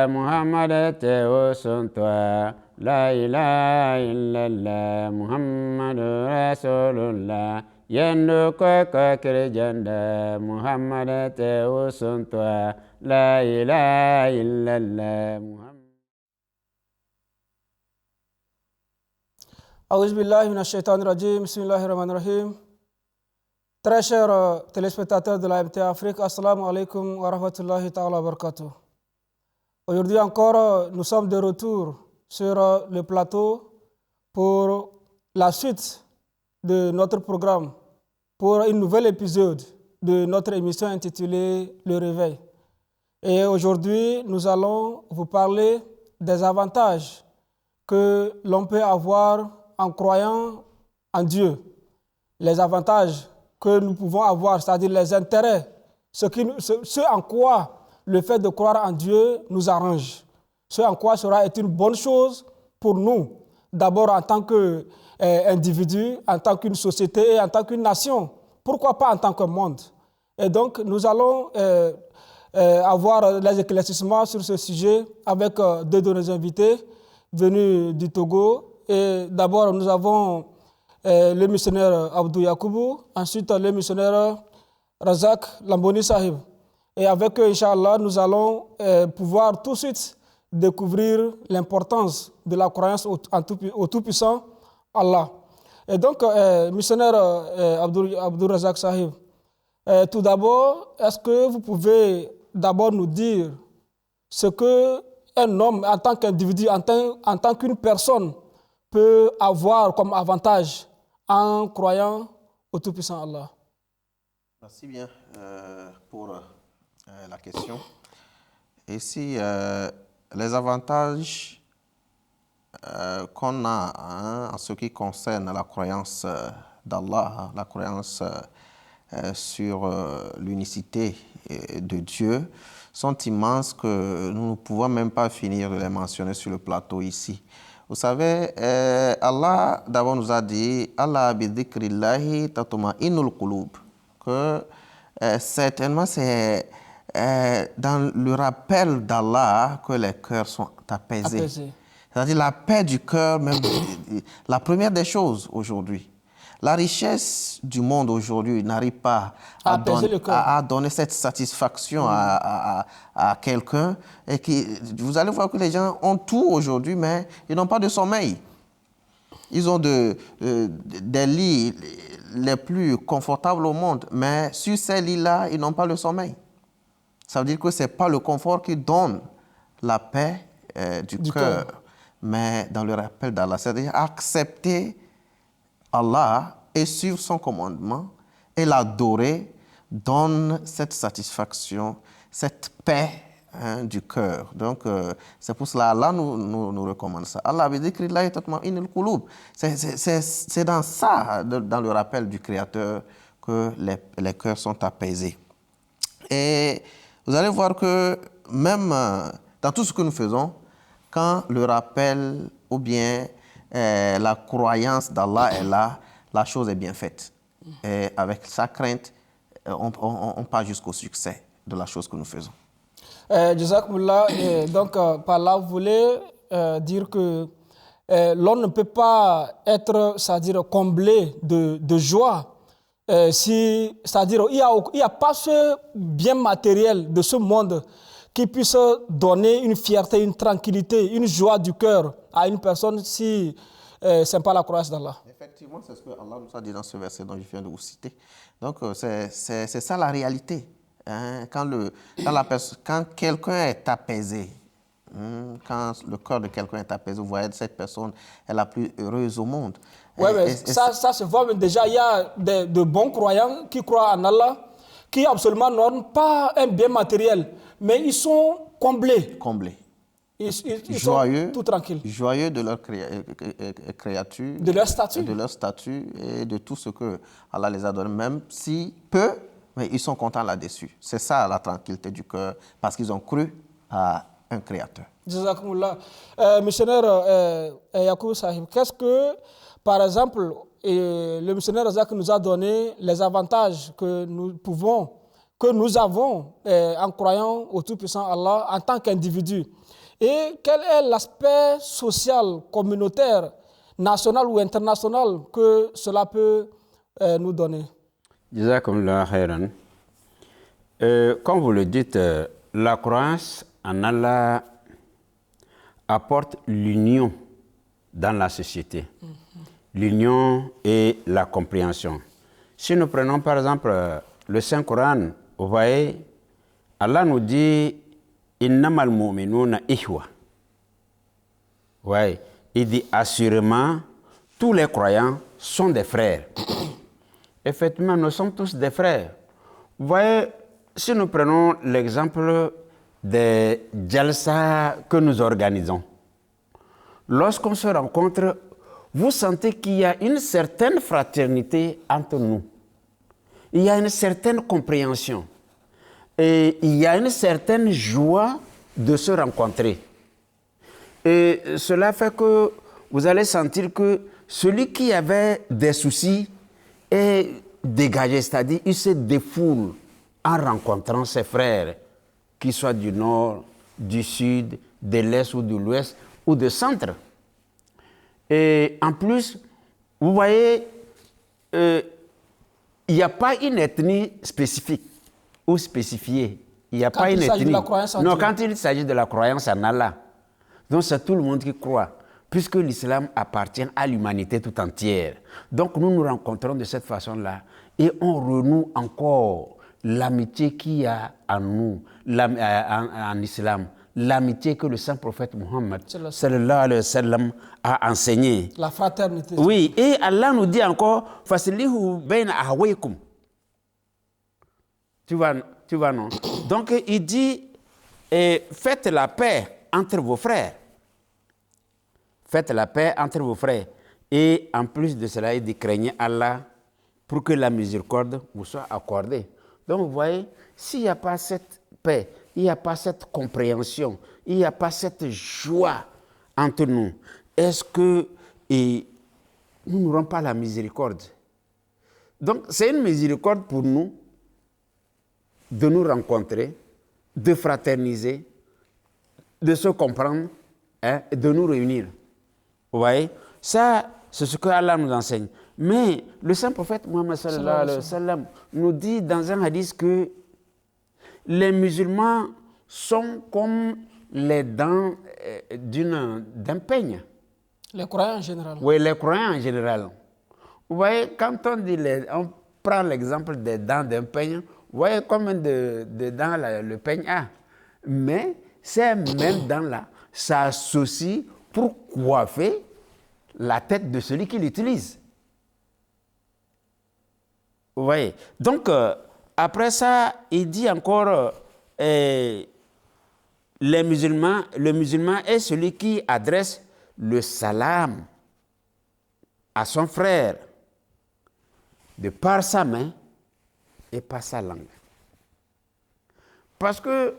Muhammad te suntoa la ilaha illallah Muhammadu Rasulullah yendo ko kirjanda Muhammad te suntoa la ilaha illallah Muhammad. A'udhu billahi minash shaitanir rajim. Bismillahir rahmanir rahim. Très chers téléspectateurs de la MTA Afrique, assalamu alaikum wa rahmatullahi ta'ala wa barakatuh. Aujourd'hui encore, nous sommes de retour sur le plateau pour la suite de notre programme, pour un nouvel épisode de notre émission intitulée Le Réveil. Et aujourd'hui, nous allons vous parler des avantages que l'on peut avoir en croyant en Dieu. Les avantages que nous pouvons avoir, c'est-à-dire les intérêts, ce en quoi le fait de croire en Dieu nous arrange, ce en quoi sera une bonne chose pour nous, d'abord en tant qu'individu, en tant qu'une société et en tant qu'une nation, pourquoi pas en tant que monde. Et donc nous allons avoir les éclaircissements sur ce sujet avec deux de nos invités venus du Togo. Et d'abord nous avons le missionnaire Abdou Yakoubou, ensuite le missionnaire Razak Lamboni Sahib. Et avec eux, Inch'Allah, nous allons pouvoir tout de suite découvrir l'importance de la croyance au Tout-Puissant Allah. Et donc, missionnaire Abdou Razak Sahib, tout d'abord, est-ce que vous pouvez d'abord nous dire ce qu'un homme, en tant qu'individu, en tant qu'une personne, peut avoir comme avantage en croyant au Tout-Puissant Allah? Merci bien pour la question. Ici, les avantages qu'on a en ce qui concerne la croyance d'Allah, la croyance sur l'unicité de Dieu, sont immenses que nous ne pouvons même pas finir de les mentionner sur le plateau ici. Vous savez, Allah d'abord nous a dit « Allah bi dhikrillahi tatma'innul qulub » que certainement c'est dans le rappel d'Allah que les cœurs sont apaisés. C'est-à-dire la paix du cœur, même la première des choses aujourd'hui. La richesse du monde aujourd'hui n'arrive pas à donner cette satisfaction à quelqu'un. Et vous allez voir que les gens ont tout aujourd'hui, mais ils n'ont pas de sommeil. Ils ont des lits les plus confortables au monde, mais sur ces lits-là, ils n'ont pas le sommeil. Ça veut dire que ce n'est pas le confort qui donne la paix du cœur, mais dans le rappel d'Allah. C'est-à-dire accepter Allah et suivre son commandement et l'adorer donne cette satisfaction, cette paix du cœur. Donc, c'est pour cela Allah nous recommande ça. Allah c'est dans ça, dans le rappel du Créateur, que les cœurs sont apaisés. Et vous allez voir que même dans tout ce que nous faisons, quand le rappel ou bien la croyance d'Allah est là, la chose est bien faite. Et avec sa crainte, on part jusqu'au succès de la chose que nous faisons. Jazakumullah, donc par là, vous voulez dire que l'on ne peut pas être, c'est-à-dire comblé de joie, c'est-à-dire il n'y a pas ce bien matériel de ce monde qui puisse donner une fierté, une tranquillité, une joie du cœur à une personne si ce n'est pas la croyance d'Allah. Effectivement, c'est ce que Allah nous a dit dans ce verset dont je viens de vous citer. Donc, c'est ça la réalité. Hein? Quand quelqu'un est apaisé, quand le cœur de quelqu'un est apaisé, vous voyez, cette personne est la plus heureuse au monde. Oui, mais ça se voit, mais déjà, il y a de bons croyants qui croient en Allah, qui absolument n'ont pas un bien matériel, mais ils sont comblés. Ils joyeux, sont tout tranquilles. Joyeux de leur créature, de leur statut. De leur statut et de tout ce que Allah les a donné, même si peu, mais ils sont contents là-dessus. C'est ça la tranquillité du cœur, parce qu'ils ont cru à un créateur. Jazakumullah. Missionnaire Yakoubou Sahib, qu'est-ce que, par exemple, le missionnaire Razak nous a donné les avantages que nous pouvons que nous avons en croyant au Tout-Puissant Allah en tant qu'individu. Et quel est l'aspect social, communautaire, national ou international que cela peut nous donner? Jazakumullah khairan. Comme vous le dites, la croyance en Allah apporte l'union dans la société. L'union et la compréhension. Si nous prenons par exemple le Saint-Coran, vous voyez, Allah nous dit « Innamal mu'minuna ihwa ». Ouais, il dit assurément, tous les croyants sont des frères. Effectivement, nous sommes tous des frères. Vous voyez, si nous prenons l'exemple des jalsa que nous organisons, lorsqu'on se rencontre, vous sentez qu'il y a une certaine fraternité entre nous. Il y a une certaine compréhension. Et il y a une certaine joie de se rencontrer. Et cela fait que vous allez sentir que celui qui avait des soucis est dégagé, c'est-à-dire il se défoule en rencontrant ses frères, qu'ils soient du nord, du sud, de l'est ou de l'ouest ou du centre. Et en plus, vous voyez, il n'y a pas une ethnie spécifique ou spécifiée. Il n'y a pas une ethnie. Non, quand il s'agit de la croyance en Allah, donc c'est tout le monde qui croit, puisque l'islam appartient à l'humanité tout entière. Donc nous nous rencontrons de cette façon-là et on renoue encore l'amitié qu'il y a en nous, en islam, l'amitié que le saint prophète Mohammed sallallahu alayhi wa sallam a enseigné. La fraternité. Oui, et Allah nous dit encore faslihu bayna ahwaykum. Tu vois non? Donc il dit faites la paix entre vos frères. Faites la paix entre vos frères. Et en plus de cela, il dit craignez Allah pour que la miséricorde vous soit accordée. Donc vous voyez, s'il n'y a pas cette paix, il n'y a pas cette compréhension, il n'y a pas cette joie entre nous, est-ce que nous n'aurons pas la miséricorde? Donc c'est une miséricorde pour nous de nous rencontrer, de fraterniser, de se comprendre, de nous réunir. Vous voyez, ça, c'est ce que Allah nous enseigne. Mais le saint prophète Mohammed sallallahu alayhi wa sallam nous dit dans un hadith que les musulmans sont comme les dents d'un peigne. Les croyants en général. Oui, les croyants en général. Vous voyez, quand on prend l'exemple des dents d'un peigne, vous voyez combien de dents le peigne a. Mais ces mêmes dents-là s'associent pour coiffer la tête de celui qui l'utilise. Vous voyez. Donc, après ça, il dit encore, le musulman est celui qui adresse le salam à son frère de par sa main et par sa langue. Parce que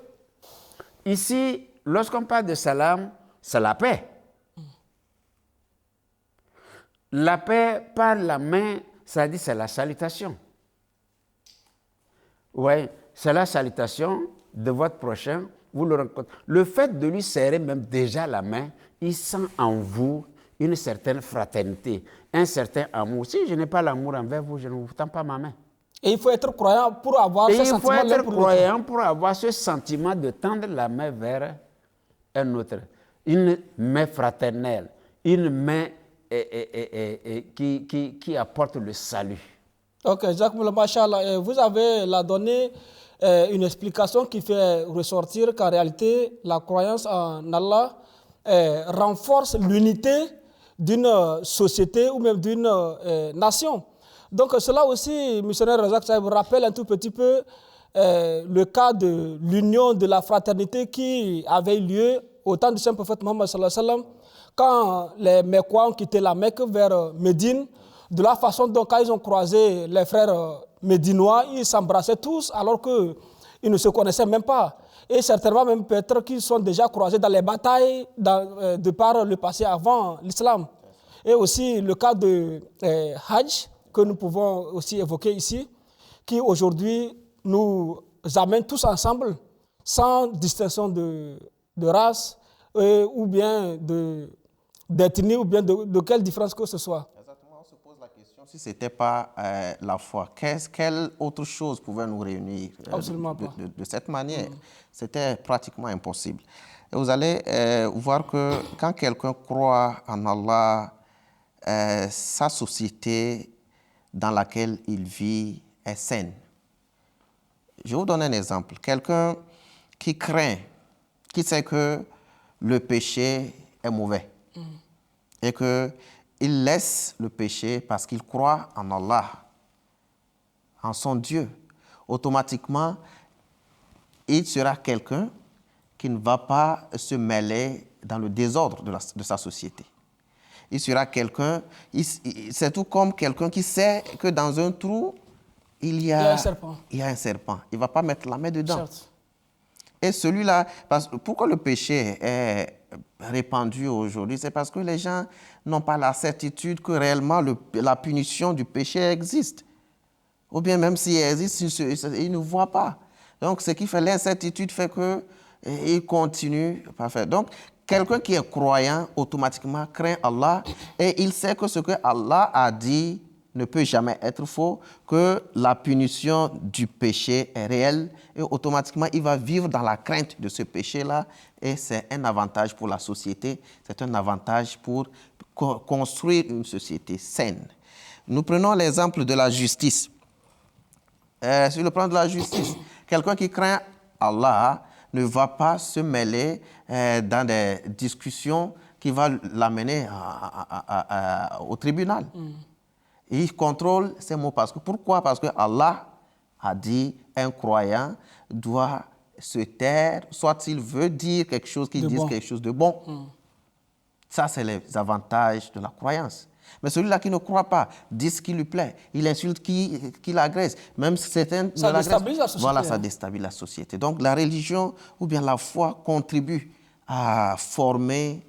ici, lorsqu'on parle de salam, c'est la paix. La paix par la main, ça dit c'est la salutation. Oui, c'est la salutation de votre prochain, vous le rencontrez. Le fait de lui serrer même déjà la main, il sent en vous une certaine fraternité, un certain amour. Si je n'ai pas l'amour envers vous, je ne vous tends pas ma main. Et il faut être croyant pour avoir ce sentiment. Il faut être croyant pour avoir ce sentiment de tendre la main vers un autre. Une main fraternelle, une main qui apporte le salut. Ok, Jacques Moula, machallah, vous avez donné une explication qui fait ressortir qu'en réalité, la croyance en Allah renforce l'unité d'une société ou même d'une nation. Donc cela aussi, missionnaire Razak Saïb, rappelle un tout petit peu le cas de l'union, de la fraternité qui avait lieu au temps du Saint-Prophète Mohammed sallallahu alayhi wa sallam, quand les Mecquois ont quitté la Mecque vers Médine, de la façon dont quand ils ont croisé les frères médinois, ils s'embrassaient tous alors qu'ils ne se connaissaient même pas. Et certainement même peut-être qu'ils sont déjà croisés dans les batailles de par le passé avant l'islam. Et aussi le cas de Hajj, que nous pouvons aussi évoquer ici, qui aujourd'hui nous amènent tous ensemble, sans distinction de race, ou bien d'ethnie, ou bien de quelle différence que ce soit. Exactement, on se pose la question si ce n'était pas la foi. Quelle autre chose pouvait nous réunir Absolument pas. de cette manière? C'était pratiquement impossible. Et vous allez voir que quand quelqu'un croit en Allah, sa société dans laquelle il vit est saine. Je vous donne un exemple. Quelqu'un qui craint, qui sait que le péché est mauvais et qu'il laisse le péché parce qu'il croit en Allah, en son Dieu, automatiquement, il sera quelqu'un qui ne va pas se mêler dans le désordre de sa société. Il sera quelqu'un, c'est tout comme quelqu'un qui sait que dans un trou, il y a un serpent. Il ne va pas mettre la main dedans. Certes. Et celui-là, pourquoi le péché est répandu aujourd'hui? C'est parce que les gens n'ont pas la certitude que réellement la punition du péché existe. Ou bien même s'il existe, ils ne voient pas. Donc, ce qui fait l'incertitude fait qu'ils continuent à faire. Donc, quelqu'un qui est croyant, automatiquement craint Allah et il sait que ce que Allah a dit ne peut jamais être faux, que la punition du péché est réelle et automatiquement il va vivre dans la crainte de ce péché-là et c'est un avantage pour la société, c'est un avantage pour construire une société saine. Nous prenons l'exemple de la justice. Sur le plan de la justice, quelqu'un qui craint Allah ne va pas se mêler dans des discussions qui vont l'amener au tribunal. Il contrôle ces mots. Pourquoi? Parce que Allah a dit un croyant doit se taire, soit s'il veut dire quelque chose, qu'il dise quelque chose de bon. Ça, c'est les avantages de la croyance. Mais celui-là qui ne croit pas, dit ce qui lui plaît, il insulte qui l'agresse. Même certains ça déstabilise la société. Voilà, ça déstabilise la société. Donc la religion ou bien la foi contribue à former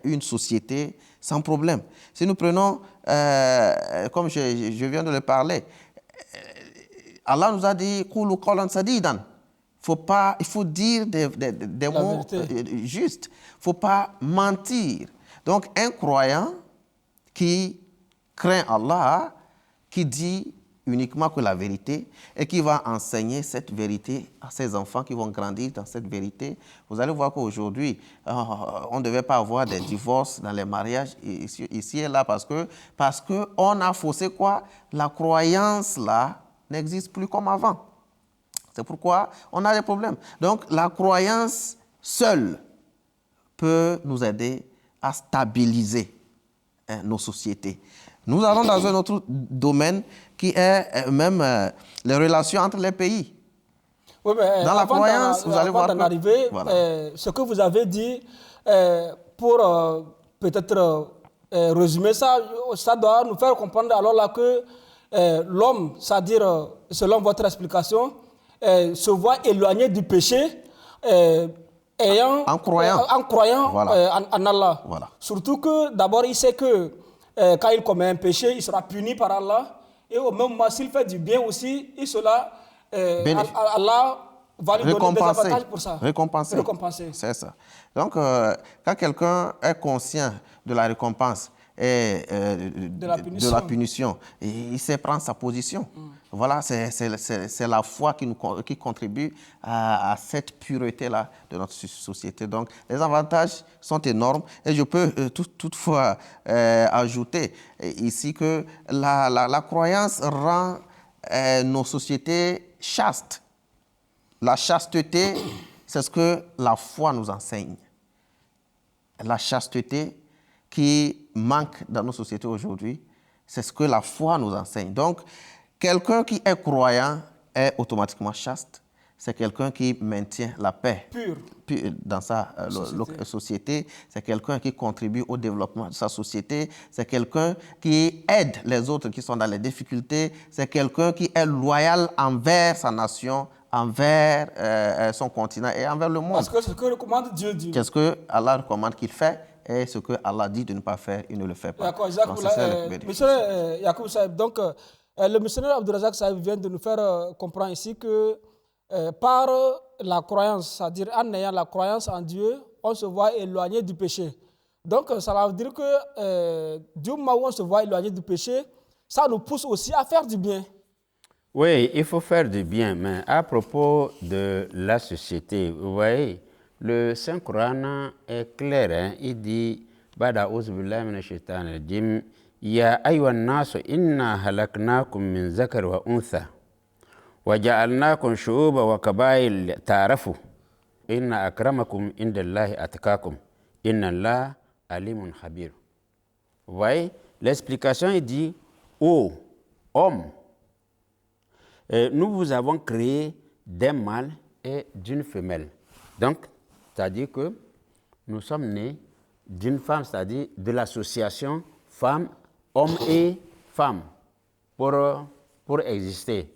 une société sans problème. Si nous prenons, comme je viens de le parler, Allah nous a dit « Qulu qawlan sadidan ». Il faut dire des mots justes. Il ne faut pas mentir. Donc un croyant qui craint Allah, qui dit uniquement que la vérité et qui va enseigner cette vérité à ses enfants qui vont grandir dans cette vérité. Vous allez voir qu'aujourd'hui, on ne devait pas avoir des divorces dans les mariages ici et là parce qu'on a faussé quoi? La croyance là n'existe plus comme avant. C'est pourquoi on a des problèmes. Donc la croyance seule peut nous aider à stabiliser nos sociétés. Nous allons dans un autre domaine qui est même les relations entre les pays. Oui, mais dans la croyance, vous allez voir arriver, voilà. Ce que vous avez dit, pour peut-être résumer ça, ça doit nous faire comprendre alors là que l'homme, c'est-à-dire selon votre explication, se voit éloigné du péché en croyant voilà. En Allah. Voilà. Surtout que d'abord il sait que quand il commet un péché, il sera puni par Allah. Et au même moment, s'il fait du bien aussi, il sera, Allah va lui donner des avantages pour ça. Récompenser. C'est ça. Donc, quand quelqu'un est conscient de la récompense et de la punition, il sait prendre sa position. Voilà, c'est la foi qui contribue à cette pureté-là de notre société. Donc, les avantages sont énormes. Et je peux toutefois ajouter ici que la croyance rend nos sociétés chastes. La chasteté, c'est ce que la foi nous enseigne. La chasteté qui manque dans nos sociétés aujourd'hui, c'est ce que la foi nous enseigne. Donc, quelqu'un qui est croyant est automatiquement chaste. C'est quelqu'un qui maintient la paix pure dans sa société. C'est quelqu'un qui contribue au développement de sa société. C'est quelqu'un qui aide les autres qui sont dans les difficultés. C'est quelqu'un qui est loyal envers sa nation, envers son continent et envers le monde. Parce que ce que recommande Dieu dit. Qu'est-ce que Allah recommande qu'il fait et ce que Allah dit de ne pas faire, il ne le fait pas. D'accord, monsieur Yacoub Saïb, donc le missionnaire Abdourazak Saïb vient de nous faire comprendre ici que par la croyance, c'est-à-dire en ayant la croyance en Dieu, on se voit éloigné du péché. Donc, ça veut dire que du moment où on se voit éloigné du péché, ça nous pousse aussi à faire du bien. Oui, il faut faire du bien, mais à propos de la société, vous voyez, le Saint-Coran est clair, hein? Il dit, Bada uzbillahi minash shaitanir rajim, Ya ayyuhan nasu inna halaknakum min zakar wa untha, wa ja'alnakum shu'uba wa qabail ta'arafu, inna akramakum indallahi atqakum, inna Allah alimun khabir. Vous voyez, l'explication est dit, ô homme, nous vous avons créé d'un mâle et d'une femelle. Donc, c'est-à-dire que nous sommes nés d'une femme, c'est-à-dire de l'association femme, homme et femme pour exister.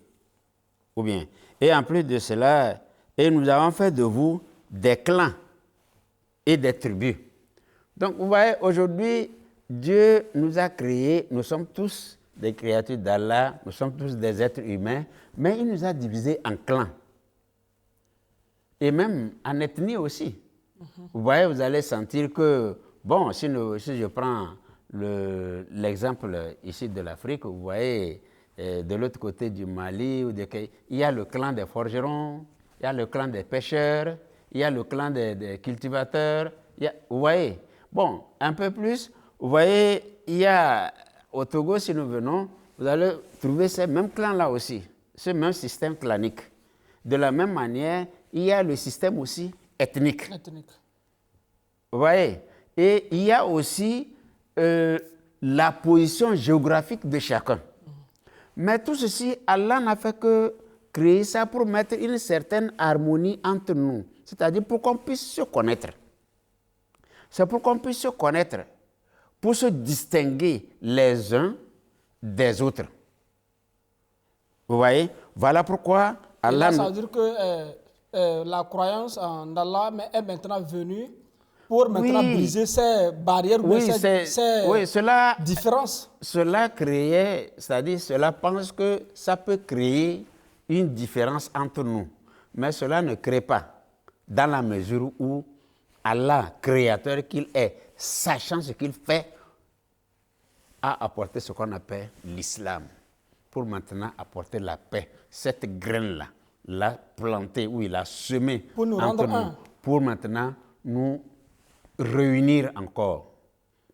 Ou bien, et en plus de cela, et nous avons fait de vous des clans et des tribus. Donc, vous voyez, aujourd'hui, Dieu nous a créés, nous sommes tous des créatures d'Allah, nous sommes tous des êtres humains, mais il nous a divisés en clans. Et même en ethnie aussi. Vous voyez, vous allez sentir que, bon, si je prends l'exemple ici de l'Afrique, vous voyez, de l'autre côté du Mali, il y a le clan des forgerons, il y a le clan des pêcheurs, il y a le clan des cultivateurs, vous voyez. Bon, un peu plus, vous voyez, il y a au Togo, si nous venons, vous allez trouver ces mêmes clans-là aussi, ce même système clanique. De la même manière, il y a le système aussi ethnique. Vous voyez? Et il y a aussi la position géographique de chacun. Mais tout ceci, Allah n'a fait que créer ça pour mettre une certaine harmonie entre nous. C'est-à-dire pour qu'on puisse se connaître. C'est pour qu'on puisse se connaître, pour se distinguer les uns des autres. Vous voyez? Voilà pourquoi Allah... Ça veut dire que la croyance en Allah est maintenant venue pour maintenant briser ces barrières, ces différences. Cela créait, c'est-à-dire cela pense que ça peut créer une différence entre nous. Mais cela ne crée pas, dans la mesure où Allah, créateur qu'il est, sachant ce qu'il fait, a apporté ce qu'on appelle l'islam, pour maintenant apporter la paix. Cette graine-là, l'a plantée, oui, l'a semée pour nous rendre un. Pour maintenant nous réunir encore,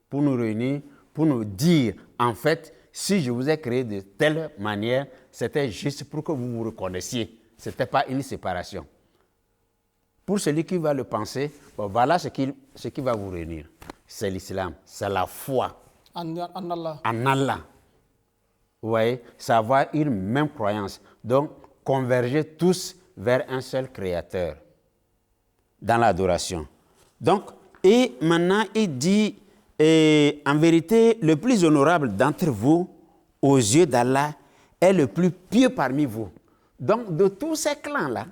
pour nous réunir, pour nous dire, en fait, si je vous ai créé de telle manière, c'était juste pour que vous vous reconnaissiez. Ce n'était pas une séparation. Pour celui qui va le penser, bon, voilà ce qui va vous réunir. C'est l'islam, c'est la foi en Allah. En Allah. Vous voyez, ça va avoir une même croyance. Donc, converger tous vers un seul créateur dans l'adoration. Donc, et maintenant, il dit, en vérité, le plus honorable d'entre vous, aux yeux d'Allah, est le plus pieux parmi vous. Donc, de tous ces clans-là,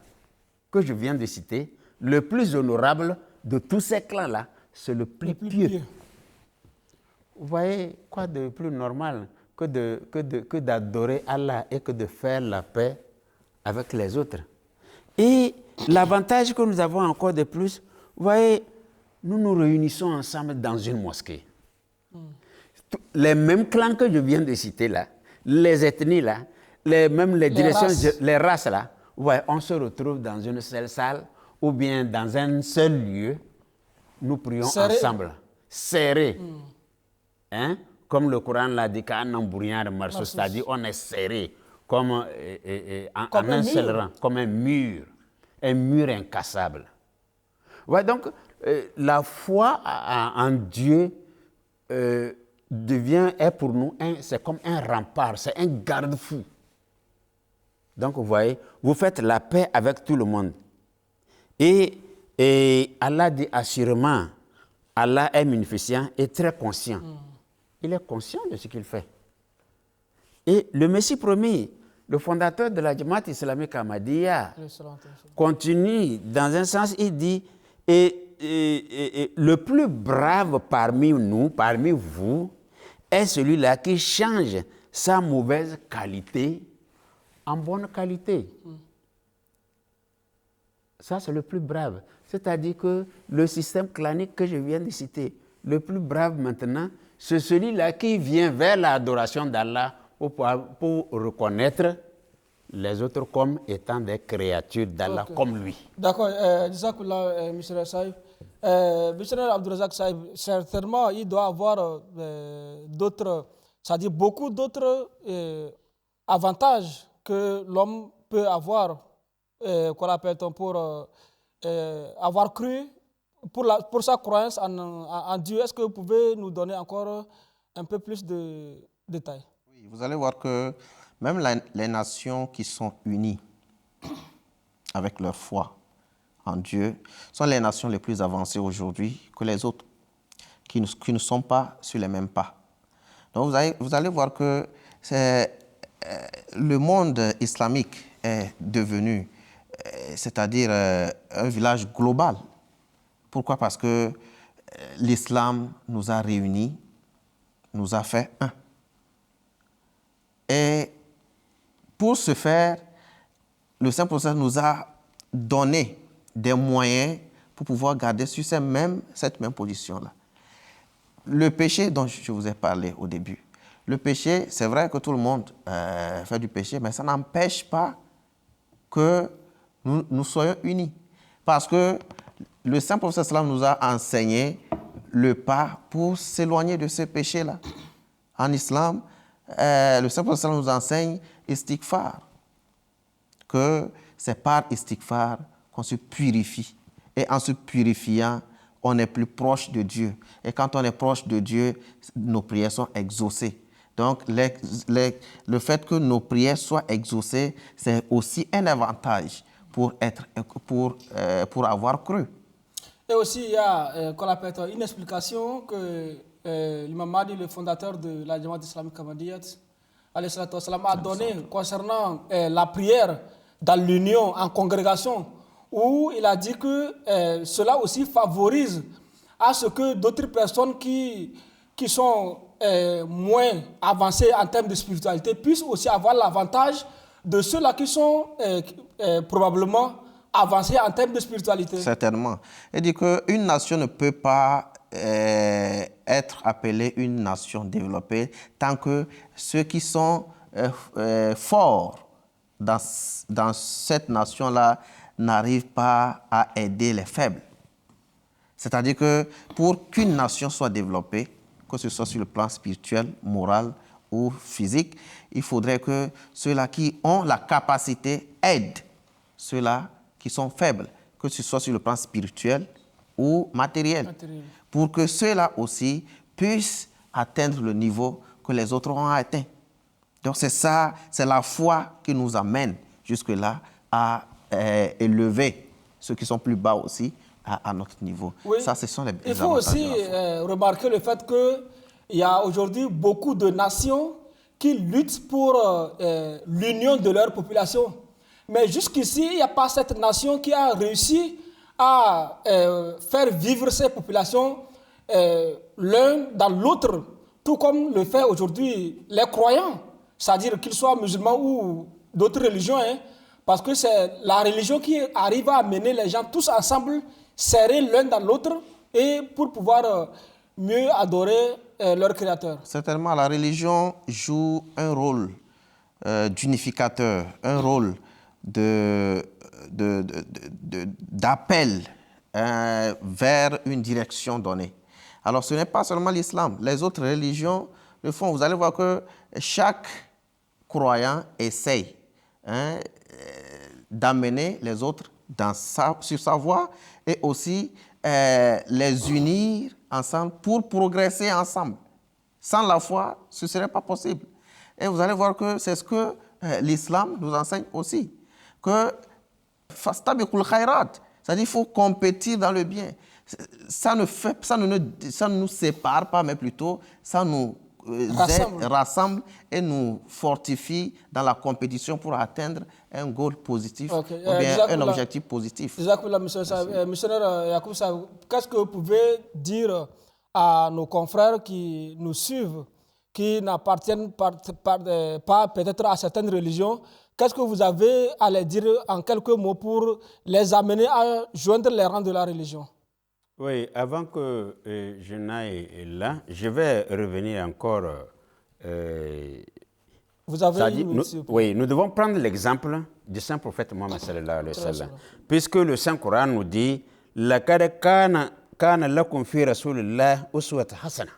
que je viens de citer, le plus honorable de tous ces clans-là, c'est le plus pieux. Vous voyez, quoi de plus normal que d'adorer Allah et que de faire la paix avec les autres. Et l'avantage que nous avons encore de plus, vous voyez, nous nous réunissons ensemble dans une mosquée. Les mêmes clans que je viens de citer là, les ethnies là, même les directions, les races là, ouais, on se retrouve dans une seule salle ou bien dans un seul lieu, nous prions ensemble, serrés. Hein? Comme le Coran l'a dit, c'est-à-dire on est serré comme en un seul rang, comme un mur incassable. Ouais, donc, la foi en Dieu est pour nous, c'est comme un rempart, c'est un garde-fou. Donc, vous voyez, vous faites la paix avec tout le monde. Et Allah dit assurément, Allah est munificent et très conscient. Il est conscient de ce qu'il fait. Et le Messie promis, le fondateur de la Jamaat islamique Ahmadiyya, continue dans un sens, il dit, et le plus brave parmi nous, parmi vous, est celui-là qui change sa mauvaise qualité en bonne qualité. Ça, c'est le plus brave. C'est-à-dire que le système clanique que je viens de citer, le plus brave maintenant, c'est celui-là qui vient vers l'adoration d'Allah pour reconnaître les autres comme étant des créatures d'Allah comme lui. D'accord, Jazakallah, Missionnaire Saïb. Missionnaire Abdourazak Saïb, certainement, il doit avoir d'autres, c'est-à-dire beaucoup d'autres avantages que l'homme peut avoir, qu'on appelle-t-on, pour avoir cru, pour sa croyance en Dieu. Est-ce que vous pouvez nous donner encore un peu plus de détails? Oui, vous allez voir que même les nations qui sont unies avec leur foi en Dieu sont les nations les plus avancées aujourd'hui que les autres, qui ne sont pas sur les mêmes pas. Donc vous allez voir que le monde islamique est devenu, c'est-à-dire un village global. Pourquoi? Parce que l'islam nous a réunis, nous a fait un. Et pour ce faire, le Saint-Prophète nous a donné des moyens pour pouvoir garder sur cette même position-là. Le péché dont je vous ai parlé au début, le péché, c'est vrai que tout le monde fait du péché, mais ça n'empêche pas que nous soyons unis. Parce que le Saint-Prophète nous a enseigné le pas pour s'éloigner de ce péché-là. En islam, le Saint-Prophète nous enseigne istighfar, que c'est par istighfar qu'on se purifie. Et en se purifiant, on est plus proche de Dieu. Et quand on est proche de Dieu, nos prières sont exaucées. Donc, le fait que nos prières soient exaucées, c'est aussi un avantage pour avoir cru. Et aussi, il y a une explication que l'imam Mahdi, le fondateur de la Jamaat islamique Ahmadiyyat, a donnée concernant la prière dans l'union, en congrégation, où il a dit que cela aussi favorise à ce que d'autres personnes qui sont moins avancées en termes de spiritualité puissent aussi avoir l'avantage de ceux-là qui sont probablement avancés en termes de spiritualité. Certainement. Il dit qu'une nation ne peut pas être appelée une nation développée tant que ceux qui sont forts dans cette nation-là n'arrivent pas à aider les faibles. C'est-à-dire que pour qu'une nation soit développée, que ce soit sur le plan spirituel, moral ou physique, il faudrait que ceux-là qui ont la capacité aident ceux-là qui sont faibles, que ce soit sur le plan spirituel ou matériel. Pour que ceux-là aussi puissent atteindre le niveau que les autres ont atteint. Donc c'est ça, c'est la foi qui nous amène jusque-là à élever ceux qui sont plus bas aussi à notre niveau. Oui. Ça, ce sont les Il faut aussi remarquer le fait qu'il y a aujourd'hui beaucoup de nations qui luttent pour l'union de leur population. Mais jusqu'ici, il n'y a pas cette nation qui a réussi à faire vivre ces populations l'un dans l'autre, tout comme le fait aujourd'hui les croyants, c'est-à-dire qu'ils soient musulmans ou d'autres religions, hein, parce que c'est la religion qui arrive à amener les gens tous ensemble, serrés l'un dans l'autre, et pour pouvoir mieux adorer leur Créateur. Certainement, la religion joue un rôle d'unificateur, un rôle d'appel vers une direction donnée. Alors, ce n'est pas seulement l'islam. Les autres religions le font. Vous allez voir que chaque croyant essaye d'amener les autres sur sa voie et aussi les unir ensemble pour progresser ensemble. Sans la foi, ce ne serait pas possible. Et vous allez voir que c'est ce que l'islam nous enseigne aussi. Que fastabiqul khairat, c'est-à-dire qu'il faut compétir dans le bien. Ça ne nous sépare pas, mais plutôt ça nous rassemble et nous fortifie dans la compétition pour atteindre un goal positif ou bien un objectif positif. Missionnaire Yacoub, qu'est-ce que vous pouvez dire à nos confrères qui nous suivent, qui n'appartiennent pas peut-être à certaines religions? qu'est-ce que vous avez à les dire en quelques mots pour les amener à joindre les rangs de la religion? Oui, avant que je n'aille là, je vais revenir encore. Vous avez C'est-à-dire, une minute, s'il vous plaît. oui, nous devons prendre l'exemple du saint prophète Mohammed sallallahu alayhi wa sallam. Puisque le Saint Coran nous dit لَقَدْ كَانَ لَكُمْ فِي رَسُولِ اللَّهِ أُسْوَةٌ حَسَنَةٌ.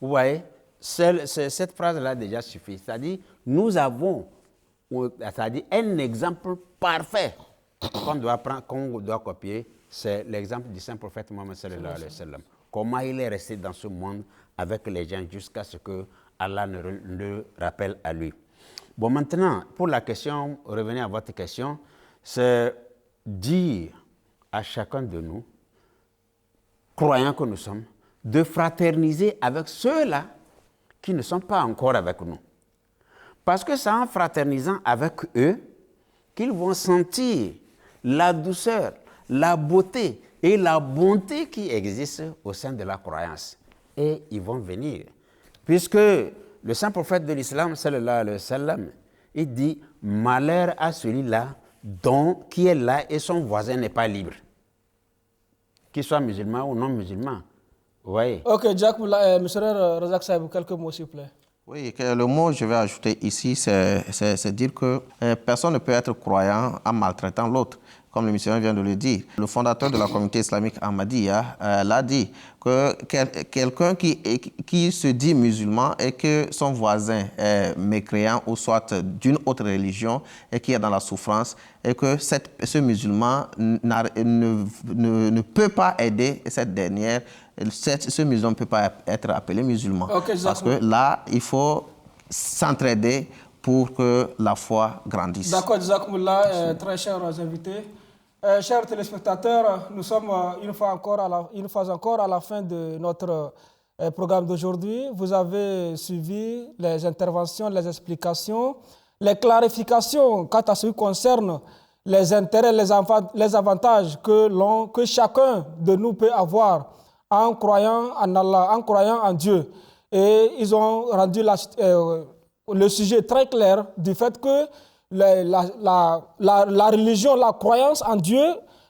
Vous voyez, cette phrase-là déjà suffit. C'est-à-dire, nous avons c'est-à-dire un exemple parfait qu'on doit prendre, qu'on doit copier. C'est l'exemple du saint prophète Mohammed sallallahu alayhi wa sallam. Comment il est resté dans ce monde avec les gens jusqu'à ce que Allah ne le rappelle à lui. Bon, maintenant, pour la question, revenez à votre question, c'est dire à chacun de nous, croyants que nous sommes, de fraterniser avec ceux-là qui ne sont pas encore avec nous. Parce que c'est en fraternisant avec eux qu'ils vont sentir la douceur, la beauté et la bonté qui existent au sein de la croyance. Et ils vont venir. Puisque le saint prophète de l'islam, sallallahu alayhi wa sallam, il dit « Malheur à celui-là qui est là et son voisin n'est pas libre. » Qu'il soit musulman ou non musulman. Vous voyez? Ok, Jack, monsieur Razak Saïbou, quelques mots, s'il vous plaît. Oui, le mot que je vais ajouter ici, c'est dire que personne ne peut être croyant en maltraitant l'autre, comme le missionnaire vient de le dire. Le fondateur de la communauté islamique Ahmadiyya l'a dit, que quelqu'un qui se dit musulman et que son voisin est mécréant ou soit d'une autre religion et qui est dans la souffrance, et que ce musulman ne peut pas aider cette dernière, ce musulman ne peut pas être appelé musulman. Okay, parce que là, il faut s'entraider pour que la foi grandisse. D'accord, Jazakumullah, très chers invités. Chers téléspectateurs, nous sommes une fois encore à la fin de notre programme d'aujourd'hui. Vous avez suivi les interventions, les explications, les clarifications quant à ce qui concerne les intérêts, les avantages que chacun de nous peut avoir en croyant en Allah, en croyant en Dieu. Et ils ont rendu le sujet très clair du fait que la religion, la croyance en Dieu,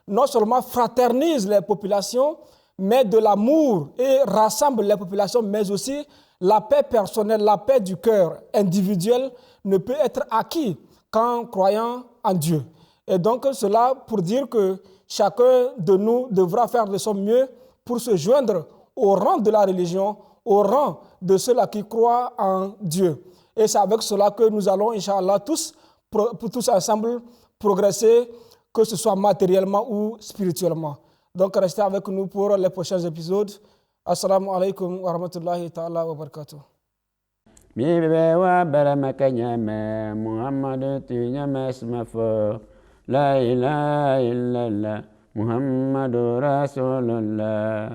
non seulement fraternise les populations, mais de l'amour et rassemble les populations, mais aussi la paix personnelle, la paix du cœur individuel ne peut être acquis qu'en croyant en Dieu. Et donc cela pour dire que chacun de nous devra faire de son mieux pour se joindre au rang de la religion, au rang de ceux-là qui croient en Dieu. Et c'est avec cela que nous allons, Inch'Allah, tous ensemble progresser, que ce soit matériellement ou spirituellement. Donc restez avec nous pour les prochains épisodes. Assalamu alaikum wa rahmatullahi ta'ala wa barakatuh. Mibe wa baramaka nyame Muhammad tu nyame smafo la ilaha illallah Muhammadur Rasulullah.